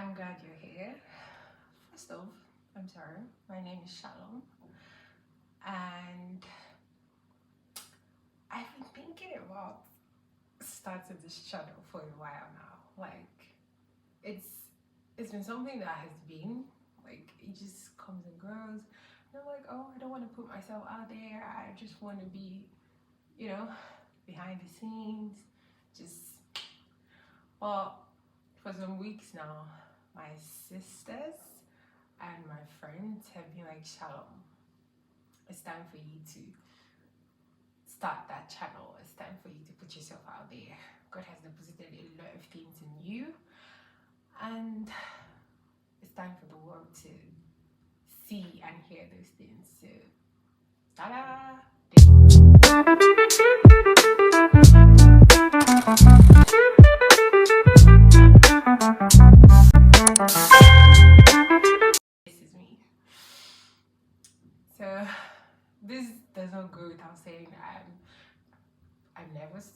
I'm glad you're here. First off, I'm sorry. My name is Shalom, and I've been thinking about starting this channel for a while now. It's it's been something that has been it just comes and goes. And I'm like, oh, I don't want to put myself out there. I just want to be, you know, behind the scenes. Just well, for some weeks now, my sisters and my friends have been like, Shalom, it's time for you to start that channel. It's time for you to put yourself out there. God has deposited a lot of things in you, and it's time for the world to see and hear those things. So, ta-da! This is me. So, this does not go without saying I'm nervous.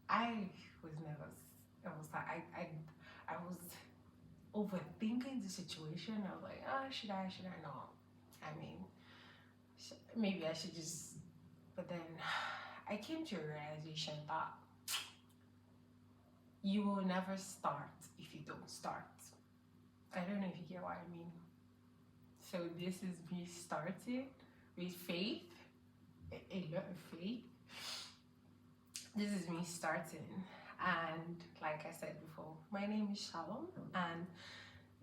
I was nervous. I was overthinking the situation. I was like, should I not? I mean, maybe I should just. But then I came to a realization that you will never start if you don't start. I don't know if you get what I mean. So this is me starting with faith, a lot of faith. This is me starting, and like I said before, my name is Shalom, and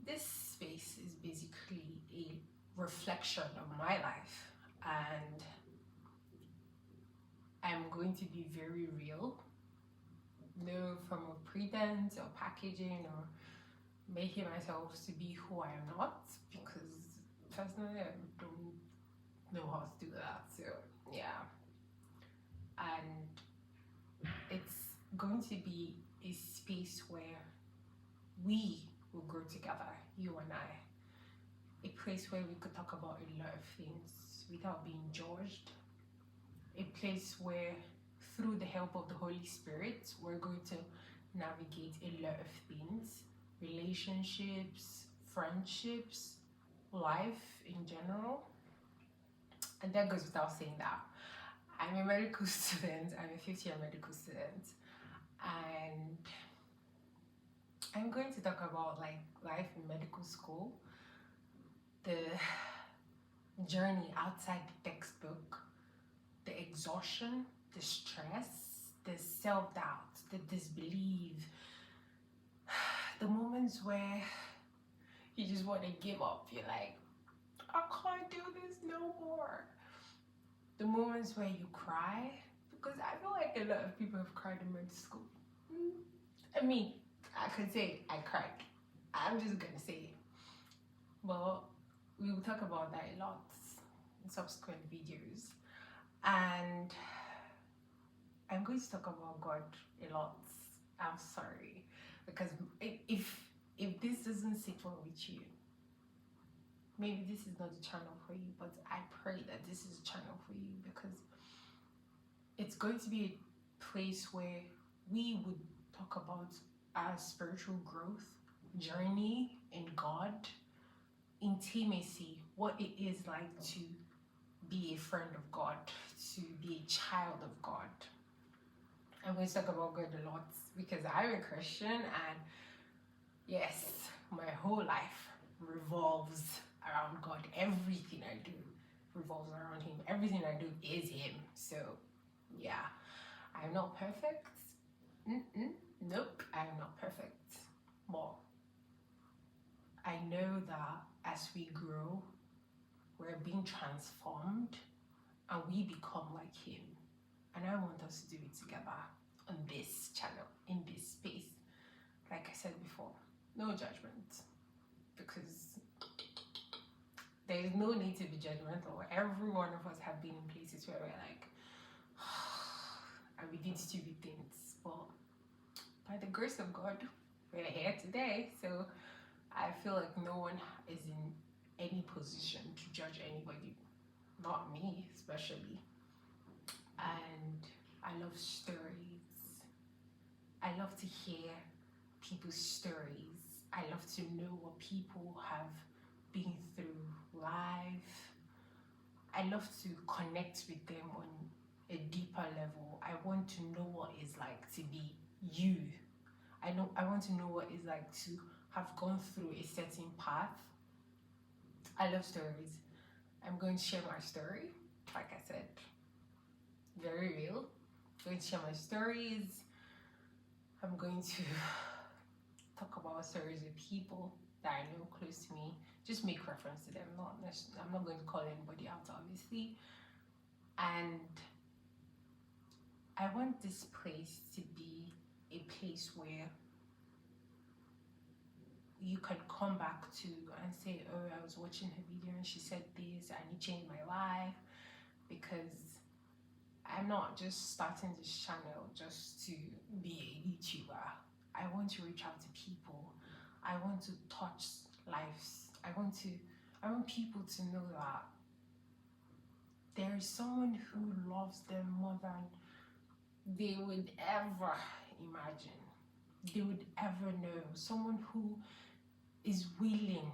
this space is basically a reflection of my life, and I'm going to be very real, no form of pretense or packaging or making myself to be who I am not, because personally I don't know how to do that. So yeah, and it's going to be a space where we will grow together, you and I. A place where we could talk about a lot of things without being judged. A place where, through the help of the Holy Spirit, we're going to navigate a lot of things: relationships, friendships, life in general. And that goes without saying that. I'm a medical student, I'm a fifth-year medical student, and I'm going to talk about life in medical school, the journey outside the textbook, the exhaustion, the stress, the self-doubt, the disbelief, the moments where you just want to give up. You're like, I can't do this no more. The moments where you cry, because I feel like a lot of people have cried in medical school. I mean, I could say I cried. I'm just gonna say it. But we will talk about that a lot in subsequent videos. And I'm going to talk about God a lot. I'm sorry, because if this doesn't sit well with you, maybe this is not the channel for you. But I pray that this is a channel for you, because it's going to be a place where we would talk about our spiritual growth, journey in God, intimacy, what it is like to be a friend of God, to be a child of God. I'm going to talk about God a lot because I'm a Christian, and yes, my whole life revolves around God. Everything I do revolves around Him. Everything I do is Him. So, yeah, I'm not perfect. Nope, I'm not perfect. But I know that as we grow, we're being transformed and we become like Him. And I want us to do it together on this channel, in this space. Like I said before, no judgment, because there is no need to be judgmental. Every one of us have been in places where we're like, and we did stupid things. But by the grace of God, we're here today. So I feel like no one is in any position to judge anybody, not me especially. And I love stories. I love to hear people's stories. I love to know what people have been through life. I love to connect with them on a deeper level. I want to know what it's like to be you. I want to know what it's like to have gone through a certain path. I love stories. I'm going to share my story. Like I said, very real. I'm going to share my stories. I'm going to talk about stories with people that I know close to me. Just make reference to them. I'm not going to call anybody out, obviously. And I want this place to be a place where you can come back to and say, oh, I was watching her video and she said this and it changed my life. Because I'm not just starting this channel just to be a YouTuber. I want to reach out to people. I want to touch lives. I want people to know that there is someone who loves them more than they would ever imagine. They would ever know. Someone who is willing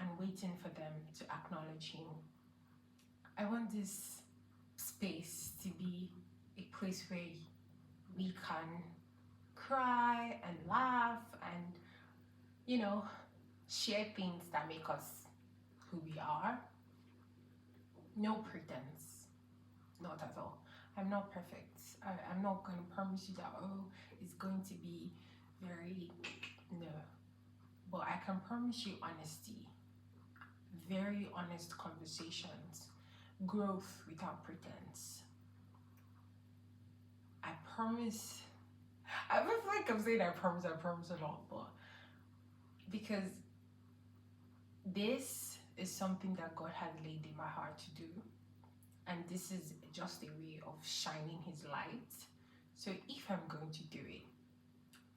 and waiting for them to acknowledge him. I want this space to be a place where we can cry and laugh and, you know, share things that make us who we are. No pretense, not at all. I'm not perfect. I'm not going to promise you that, oh, it's going to be very, no. But I can promise you honesty, very honest conversations, growth without pretense. I promise. I feel like I'm saying I promise a lot, but because this is something that God has laid in my heart to do, and this is just a way of shining his light. So if I'm going to do it,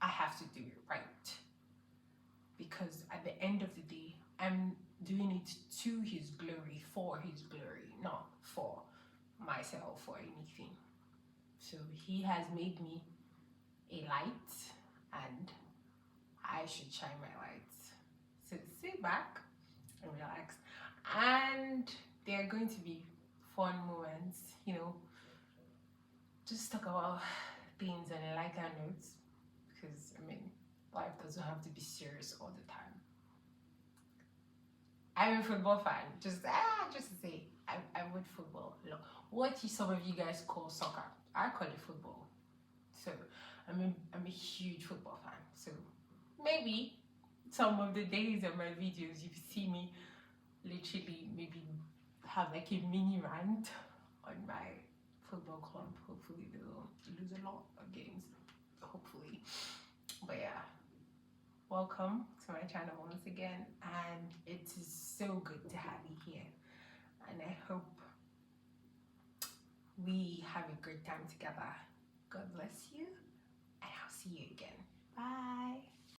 I have to do it right, because at the end of the day, I'm doing it to his glory, for his glory, not for myself or anything. So he has made me a light, and I should shine my light. So sit back and relax, and there are going to be fun moments, you know, just talk about things on a lighter note, because I mean, life doesn't have to be serious all the time. I'm a football fan, just to say, I'm with football. Look, what some of you guys call soccer, I call it football. So I'm a huge football fan. So maybe some of the days of my videos you see me literally maybe have like a mini rant on my football club. Hopefully they'll lose a lot of games, hopefully. But yeah, welcome to my channel once again, and it is so good to have you here, and I hope we have a great time together. God bless you, and I'll see you again. Bye.